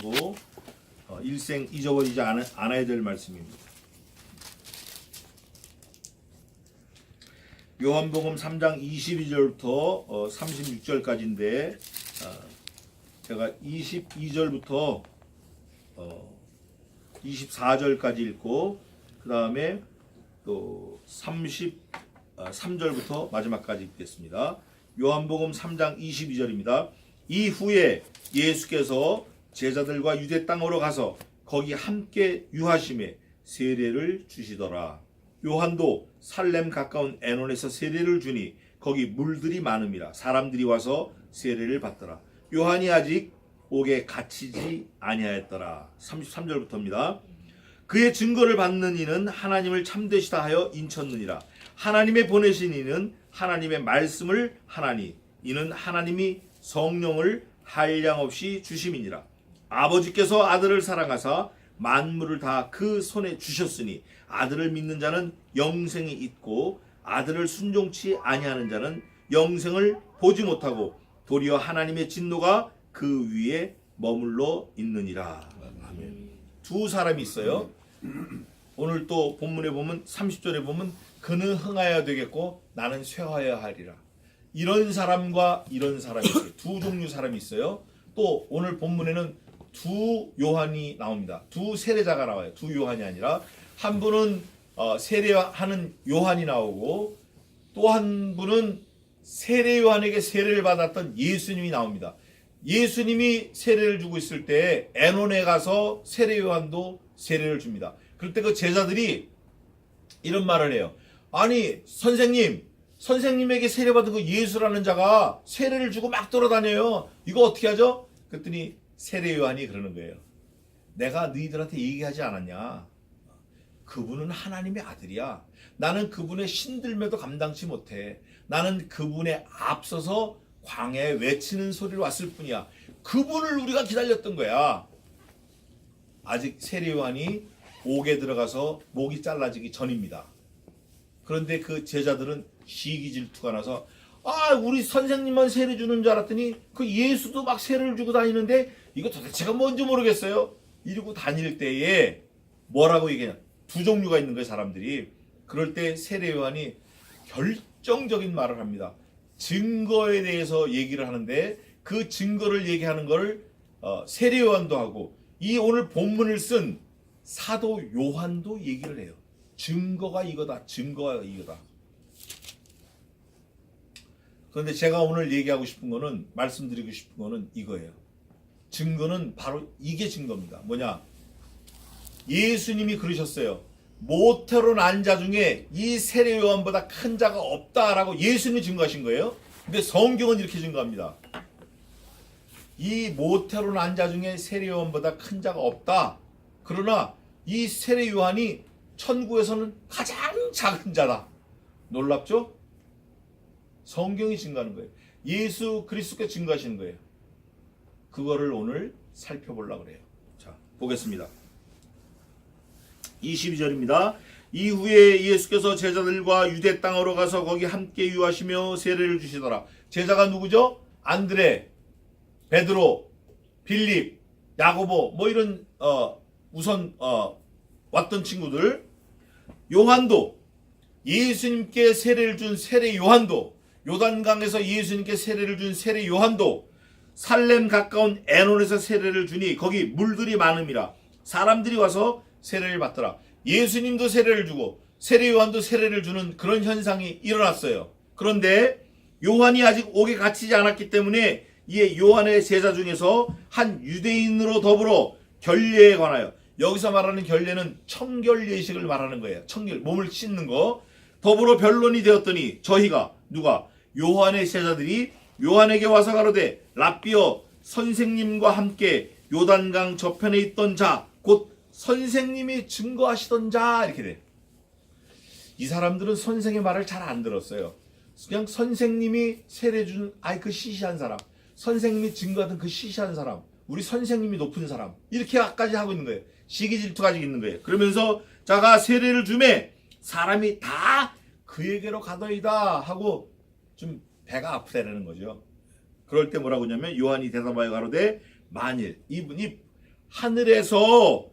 또 일생 잊어버리지 않아야 될 말씀입니다. 요한복음 3장 22절부터 36절까지인데 제가 22절부터 24절까지 읽고 그 다음에 또 33절부터 마지막까지 읽겠습니다. 요한복음 3장 22절입니다. 이후에 예수께서 제자들과 유대 땅으로 가서 거기 함께 유하심에 세례를 주시더라. 요한도 살렘 가까운 애논에서 세례를 주니 거기 물들이 많음이라 사람들이 와서 세례를 받더라. 요한이 아직 옥에 갇히지 아니하였더라. 33절부터입니다. 그의 증거를 받는 이는 하나님을 참되시다 하여 인쳤느니라. 하나님의 보내신 이는 하나님의 말씀을 하나니 이는 하나님이 성령을 한량없이 주심이니라. 아버지께서 아들을 사랑하사 만물을 다 그 손에 주셨으니 아들을 믿는 자는 영생이 있고 아들을 순종치 아니하는 자는 영생을 보지 못하고 도리어 하나님의 진노가 그 위에 머물러 있느니라. 아멘. 두 사람이 있어요. 오늘 또 본문에 보면 30절에 보면 그는 흥하여야 되겠고 나는 쇠하여야 하리라. 이런 사람과 이런 사람이 있어요. 두 종류 사람이 있어요. 또 오늘 본문에는 두 요한이 나옵니다. 두 세례자가 나와요. 두 요한이 아니라 한 분은 세례하는 요한이 나오고 또 한 분은 세례 요한에게 세례를 받았던 예수님이 나옵니다. 예수님이 세례를 주고 있을 때 애논에 가서 세례 요한도 세례를 줍니다. 그럴 때 그 제자들이 이런 말을 해요. 아니 선생님에게 세례받은 그 예수라는 자가 세례를 주고 막 돌아다녀요. 이거 어떻게 하죠? 그랬더니 세례 요한이 그러는 거예요. 내가 너희들한테 얘기하지 않았냐? 그분은 하나님의 아들이야. 나는 그분의 신들매도 감당치 못해. 나는 그분에 앞서서 광야에 외치는 소리로 왔을 뿐이야. 그분을 우리가 기다렸던 거야. 아직 세례 요한이 옥에 들어가서 목이 잘라지기 전입니다. 그런데 그 제자들은 시기 질투가 나서 우리 선생님만 세례 주는 줄 알았더니 그 예수도 막 세례를 주고 다니는데 이거 도대체가 뭔지 모르겠어요. 이러고 다닐 때에 뭐라고 얘기하냐. 두 종류가 있는 거예요, 사람들이. 그럴 때 세례 요한이 결정적인 말을 합니다. 증거에 대해서 얘기를 하는데 그 증거를 얘기하는 걸 세례 요한도 하고 이 오늘 본문을 쓴 사도 요한도 얘기를 해요. 증거가 이거다. 증거가 이거다. 그런데 제가 오늘 얘기하고 싶은 거는 말씀드리고 싶은 거는 이거예요. 증거는 바로 이게 증거입니다. 뭐냐? 예수님이 그러셨어요. 모태로 난 자 중에 이 세례 요한보다 큰 자가 없다라고 예수님이 증거하신 거예요. 근데 성경은 이렇게 증거합니다. 이 모태로 난 자 중에 세례 요한보다 큰 자가 없다. 그러나 이 세례 요한이 천국에서는 가장 작은 자다. 놀랍죠? 성경이 증거하는 거예요. 예수 그리스도께 증거하시는 거예요. 그거를 오늘 살펴보려고 그래요. 자, 보겠습니다. 22절입니다. 이후에 예수께서 제자들과 유대 땅으로 가서 거기 함께 유하시며 세례를 주시더라. 제자가 누구죠? 안드레, 베드로, 빌립, 야고보 뭐 이런 우선 왔던 친구들. 요한도 예수님께 세례를 준 세례 요한도 요단강에서 예수님께 세례를 준 세례 요한도 살렘 가까운 애논에서 세례를 주니 거기 물들이 많음이라 사람들이 와서 세례를 받더라. 예수님도 세례를 주고 세례 요한도 세례를 주는 그런 현상이 일어났어요. 그런데 요한이 아직 옥에 갇히지 않았기 때문에 이 요한의 제자 중에서 한 유대인으로 더불어 결례에 관하여, 여기서 말하는 결례는 청결 예식을 말하는 거예요. 청결, 몸을 씻는 거. 더불어 변론이 되었더니 저희가 누가 요한의 제자들이 요한에게 와서 가로되 랍비여 선생님과 함께 요단강 저편에 있던 자 곧 선생님이 증거하시던 자 이렇게 돼. 이 사람들은 선생의 말을 잘 안 들었어요. 그냥 선생님이 세례 준 그 시시한 사람, 선생님이 증거하던 그 시시한 사람, 우리 선생님이 높은 사람 이렇게까지 하고 있는 거예요. 시기 질투 가지고 있는 거예요. 그러면서 자가 세례를 주매 사람이 다 그에게로 가더이다 하고 좀 배가 아프다라는 거죠. 그럴 때 뭐라고 하냐면 요한이 대답하여 가로되 만일 이분이 하늘에서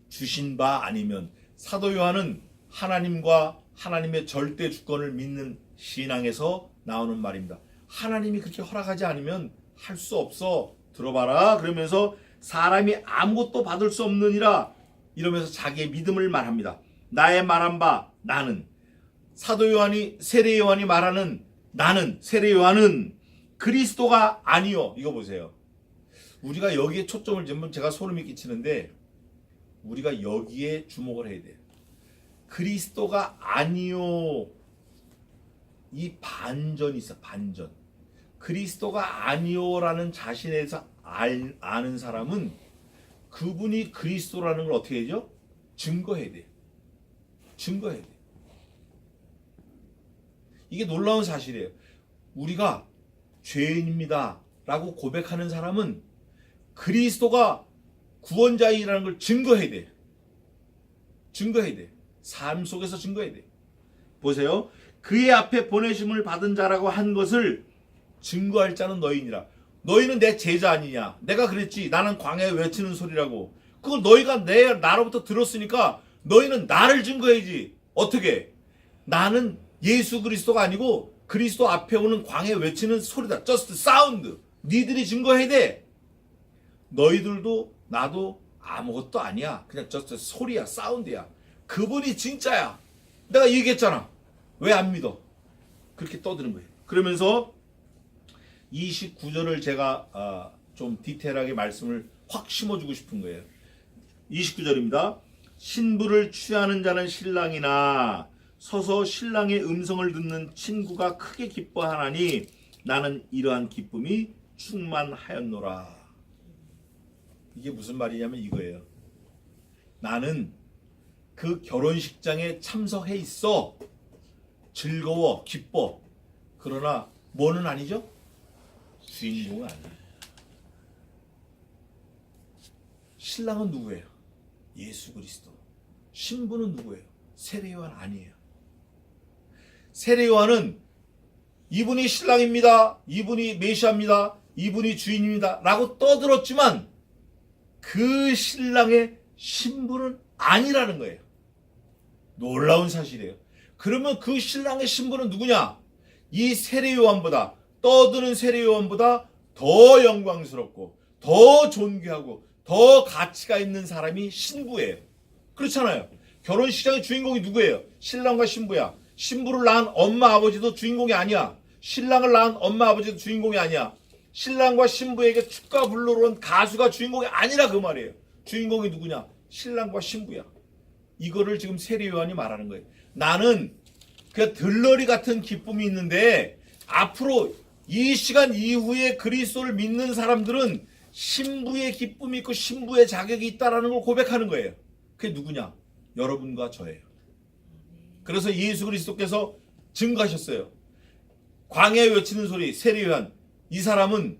주신 바 아니면, 사도 요한은 하나님과 하나님의 절대 주권을 믿는 신앙에서 나오는 말입니다. 하나님이 그렇게 허락하지 않으면 할 수 없어. 들어봐라. 그러면서 사람이 아무것도 받을 수 없느니라 이러면서 자기의 믿음을 말합니다. 나의 말한 바 나는, 사도 요한이, 세례 요한이 말하는 나는, 세례 요한은 그리스도가 아니요. 이거 보세요. 우리가 여기에 초점을 잡으면 제가 소름이 끼치는데, 우리가 여기에 주목을 해야 돼요. 그리스도가 아니요. 이 반전이 있어. 반전. 그리스도가 아니요라는 자신에서 아는 사람은 그분이 그리스도라는 걸 어떻게 해야죠? 증거해야 돼요. 증거해야 돼요. 이게 놀라운 사실이에요. 우리가 죄인입니다 라고 고백하는 사람은 그리스도가 구원자이라는 걸 증거해야 돼요. 증거해야 돼요. 삶 속에서 증거해야 돼요. 보세요. 그의 앞에 보내심을 받은 자라고 한 것을 증거할 자는 너희니라. 너희는 내 제자 아니냐. 내가 그랬지. 나는 광야에 외치는 소리라고. 그걸 너희가 나로부터 들었으니까 너희는 나를 증거해야지. 어떻게? 나는 예수 그리스도가 아니고 그리스도 앞에 오는 광야에 외치는 소리다. Just sound. 니들이 증거해야 돼. 너희들도 나도 아무것도 아니야. 그냥 just 소리야. 사운드야. 그분이 진짜야. 내가 얘기했잖아. 왜 안 믿어? 그렇게 떠드는 거예요. 그러면서 29절을 제가 좀 디테일하게 말씀을 확 심어주고 싶은 거예요. 29절입니다. 신부를 취하는 자는 신랑이나 서서 신랑의 음성을 듣는 친구가 크게 기뻐하나니 나는 이러한 기쁨이 충만하였노라. 이게 무슨 말이냐면 이거예요. 나는 그 결혼식장에 참석해 있어. 즐거워, 기뻐. 그러나 뭐는 아니죠? 주인공은 아니에요. 신랑은 누구예요? 예수 그리스도. 신부는 누구예요? 세례 요한 아니에요. 세례 요한은 이분이 신랑입니다. 이분이 메시아입니다. 이분이 주인입니다. 라고 떠들었지만 그 신랑의 신부는 아니라는 거예요. 놀라운 사실이에요. 그러면 그 신랑의 신부는 누구냐? 이 세례 요한보다, 떠드는 세례 요한보다 더 영광스럽고 더 존귀하고 더 가치가 있는 사람이 신부예요. 그렇잖아요. 결혼식장의 주인공이 누구예요? 신랑과 신부야. 신부를 낳은 엄마 아버지도 주인공이 아니야. 신랑을 낳은 엄마 아버지도 주인공이 아니야. 신랑과 신부에게 축가 부르러 온 가수가 주인공이 아니라 그 말이에요. 주인공이 누구냐? 신랑과 신부야. 이거를 지금 세례 요한이 말하는 거예요. 나는 그 들러리 같은 기쁨이 있는데 앞으로 이 시간 이후에 그리스도를 믿는 사람들은 신부의 기쁨이 있고 신부의 자격이 있다라는 걸 고백하는 거예요. 그게 누구냐? 여러분과 저예요. 그래서 예수 그리스도께서 증거하셨어요. 광야에 외치는 소리, 세례 요한. 이 사람은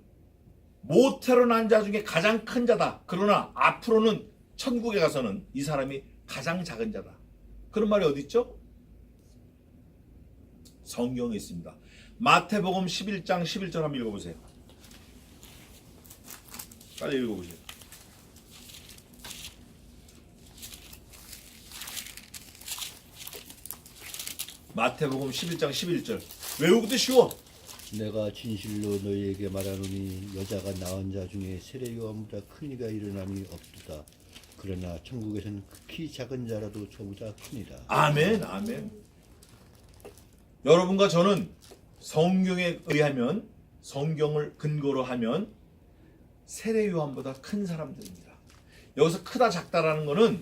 모태로 난 자 중에 가장 큰 자다. 그러나 앞으로는 천국에 가서는 이 사람이 가장 작은 자다. 그런 말이 어디 있죠? 성경에 있습니다. 마태복음 11장 11절 한번 읽어보세요. 빨리 읽어보세요. 마태복음 11장 11절. 외우기도 쉬워. 내가 진실로 너희에게 말하노니 여자가 낳은 자 중에 세례 요한보다 큰 이가 일어남이 없도다. 그러나 천국에서는 극히 작은 자라도 저보다 크니라. 아멘, 아멘. 여러분과 저는 성경에 의하면, 성경을 근거로 하면 세례 요한보다 큰 사람들입니다. 여기서 크다 작다라는 거는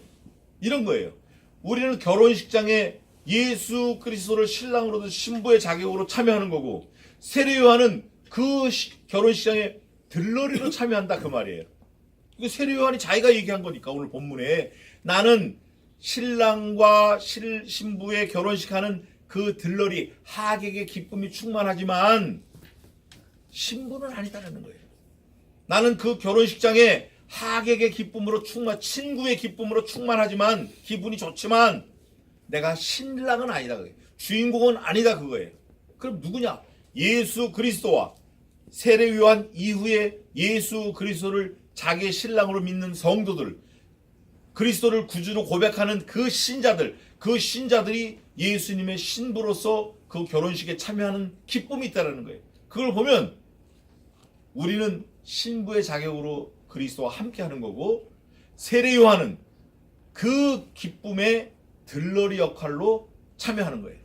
이런 거예요. 우리는 결혼식장에 예수 그리스도를 신랑으로도 신부의 자격으로 참여하는 거고, 세례 요한은 그 결혼식장에 들러리로 참여한다 그 말이에요. 이거 세례 요한이 자기가 얘기한 거니까 오늘 본문에 나는 신랑과 신부의 결혼식하는 그 들러리 하객의 기쁨이 충만하지만 신부는 아니다라는 거예요. 나는 그 결혼식장에 하객의 기쁨으로 친구의 기쁨으로 충만하지만 기분이 좋지만 내가 신랑은 아니다 그거예요. 주인공은 아니다 그거예요. 그럼 누구냐? 예수 그리스도와 세례 요한 이후에 예수 그리스도를 자기의 신랑으로 믿는 성도들, 그리스도를 구주로 고백하는 그 신자들이 예수님의 신부로서 그 결혼식에 참여하는 기쁨이 있다는 거예요. 그걸 보면 우리는 신부의 자격으로 그리스도와 함께하는 거고, 세례 요한은 그 기쁨의 들러리 역할로 참여하는 거예요.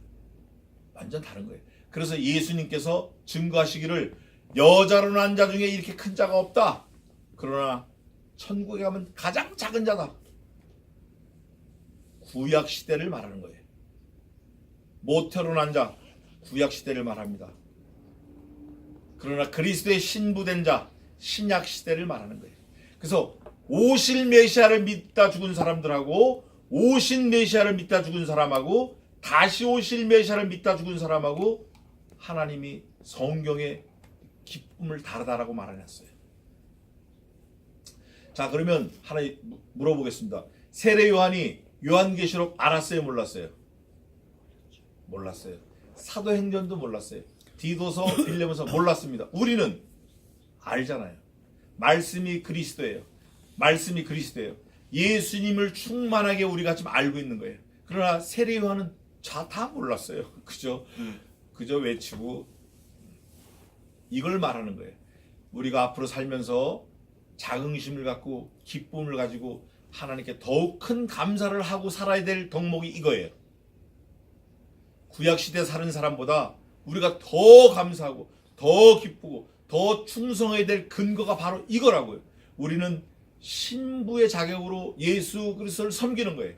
완전 다른 거예요. 그래서 예수님께서 증거하시기를 여자로 난 자 중에 이렇게 큰 자가 없다. 그러나 천국에 가면 가장 작은 자다. 구약 시대를 말하는 거예요. 모태로 난 자, 구약 시대를 말합니다. 그러나 그리스도의 신부된 자, 신약 시대를 말하는 거예요. 그래서 오실 메시아를 믿다 죽은 사람들하고, 오신 메시아를 믿다 죽은 사람하고, 다시 오실 메시아를 믿다 죽은 사람하고 하나님이 성경에 기쁨을 다르다라고 말해놨어요. 자, 그러면 하나 물어보겠습니다. 세례 요한이 요한계시록 알았어요, 몰랐어요? 몰랐어요. 사도행전도 몰랐어요. 디도서, 빌레몬서 몰랐습니다. 우리는 알잖아요. 말씀이 그리스도예요. 말씀이 그리스도예요. 예수님을 충만하게 우리가 지금 알고 있는 거예요. 그러나 세례 요한은 다 몰랐어요. 그저 외치고 이걸 말하는 거예요. 우리가 앞으로 살면서 자긍심을 갖고 기쁨을 가지고 하나님께 더욱 큰 감사를 하고 살아야 될 덕목이 이거예요. 구약시대 사는 사람보다 우리가 더 감사하고 더 기쁘고 더 충성해야 될 근거가 바로 이거라고요. 우리는 신부의 자격으로 예수 그리스도를 섬기는 거예요.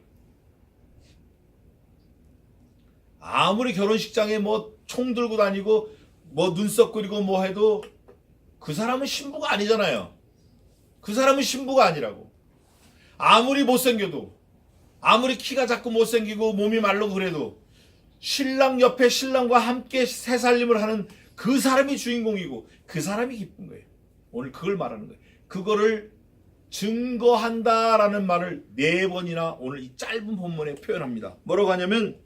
아무리 결혼식장에 뭐 총 들고 다니고 뭐 눈썹 그리고 뭐 해도 그 사람은 신부가 아니잖아요. 그 사람은 신부가 아니라고. 아무리 못생겨도, 아무리 키가 작고 못생기고 몸이 말르고 그래도 신랑 옆에 신랑과 함께 새살림을 하는 그 사람이 주인공이고 그 사람이 기쁜 거예요. 오늘 그걸 말하는 거예요. 그거를 증거한다라는 말을 4번이나 오늘 이 짧은 본문에 표현합니다. 뭐라고 하냐면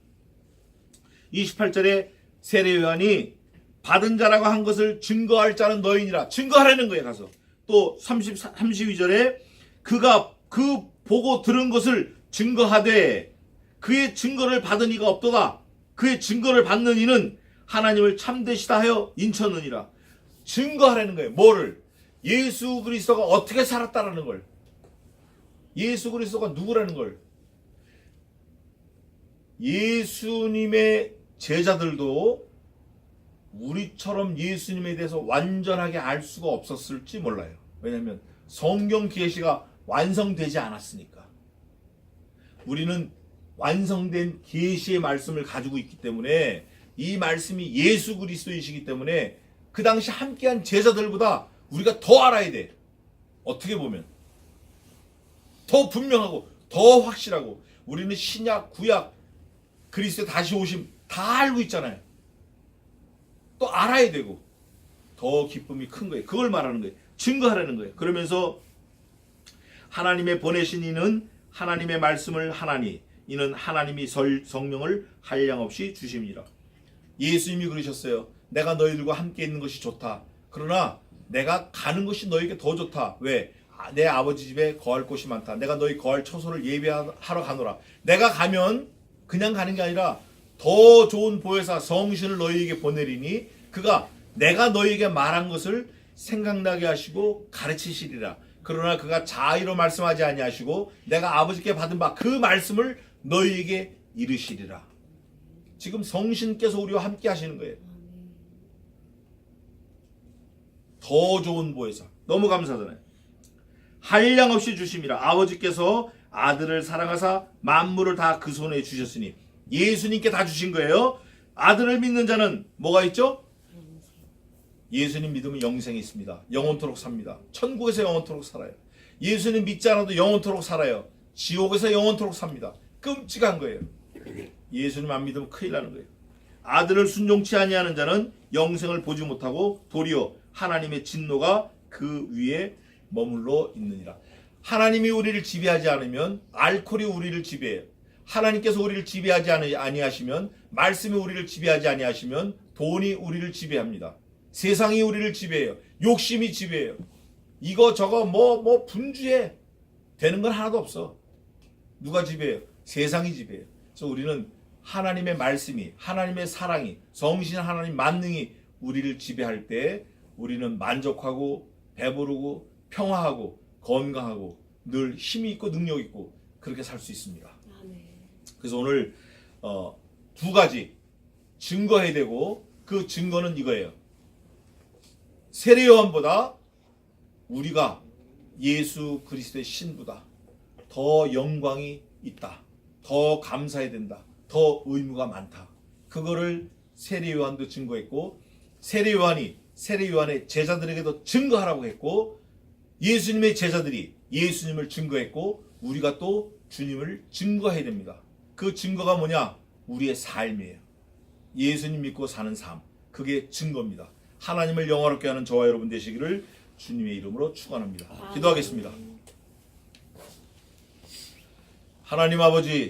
28절에 세례 요한이 받은 자라고 한 것을 증거할 자는 너희니라. 증거하라는 거예요. 가서 또 32절에 그가 그 보고 들은 것을 증거하되 그의 증거를 받은 이가 없도다. 그의 증거를 받는 이는 하나님을 참되시다 하여 인쳤느니라. 증거하라는 거예요. 뭐를? 예수 그리스도가 어떻게 살았다라는 걸. 예수 그리스도가 누구라는 걸. 예수님의 제자들도 우리처럼 예수님에 대해서 완전하게 알 수가 없었을지 몰라요. 왜냐하면 성경 계시가 완성되지 않았으니까. 우리는 완성된 계시의 말씀을 가지고 있기 때문에, 이 말씀이 예수 그리스도이시기 때문에 그 당시 함께한 제자들보다 우리가 더 알아야 돼. 어떻게 보면 더 분명하고 더 확실하고, 우리는 신약, 구약, 그리스도 다시 오심 다 알고 있잖아요. 또 알아야 되고 더 기쁨이 큰 거예요. 그걸 말하는 거예요. 증거하라는 거예요. 그러면서 하나님의 보내신 이는 하나님의 말씀을 하나니 이는 하나님이 성령을 한량없이 주심이라. 예수님이 그러셨어요. 내가 너희들과 함께 있는 것이 좋다. 그러나 내가 가는 것이 너희에게 더 좋다. 왜? 내 아버지 집에 거할 곳이 많다. 내가 너희 거할 처소를 예비하러 가노라. 내가 가면 그냥 가는 게 아니라 더 좋은 보혜사 성신을 너희에게 보내리니 그가 내가 너희에게 말한 것을 생각나게 하시고 가르치시리라. 그러나 그가 자의로 말씀하지 아니하시고 내가 아버지께 받은 바 그 말씀을 너희에게 이르시리라. 지금 성신께서 우리와 함께 하시는 거예요. 더 좋은 보혜사. 너무 감사하잖아요. 한량없이 주심이라. 아버지께서 아들을 사랑하사 만물을 다 그 손에 주셨으니, 예수님께 다 주신 거예요. 아들을 믿는 자는 뭐가 있죠? 예수님 믿으면 영생이 있습니다. 영원토록 삽니다. 천국에서 영원토록 살아요. 예수님 믿지 않아도 영원토록 살아요. 지옥에서 영원토록 삽니다. 끔찍한 거예요. 예수님 안 믿으면 큰일 나는 거예요. 아들을 순종치 아니하는 자는 영생을 보지 못하고 도리어 하나님의 진노가 그 위에 머물러 있느니라. 하나님이 우리를 지배하지 않으면 알코올이 우리를 지배해요. 하나님께서 우리를 지배하지 아니하시면, 말씀이 우리를 지배하지 아니하시면 돈이 우리를 지배합니다. 세상이 우리를 지배해요. 욕심이 지배해요. 이거 저거 뭐 분주해. 되는 건 하나도 없어. 누가 지배해요? 세상이 지배해요. 그래서 우리는 하나님의 말씀이, 하나님의 사랑이, 성신 하나님 만능이 우리를 지배할 때 우리는 만족하고 배부르고 평화하고 건강하고 늘 힘이 있고 능력 있고 그렇게 살 수 있습니다. 그래서 오늘 두 가지 증거해야 되고, 그 증거는 이거예요. 세례 요한보다 우리가 예수 그리스도의 신부다. 더 영광이 있다. 더 감사해야 된다. 더 의무가 많다. 그거를 세례 요한도 증거했고, 세례 요한의 제자들에게도 증거하라고 했고, 예수님의 제자들이 예수님을 증거했고, 우리가 또 주님을 증거해야 됩니다. 그 증거가 뭐냐? 우리의 삶이에요. 예수님 믿고 사는 삶. 그게 증거입니다. 하나님을 영화롭게 하는 저와 여러분 되시기를 주님의 이름으로 축원합니다. 기도하겠습니다. 하나님 아버지,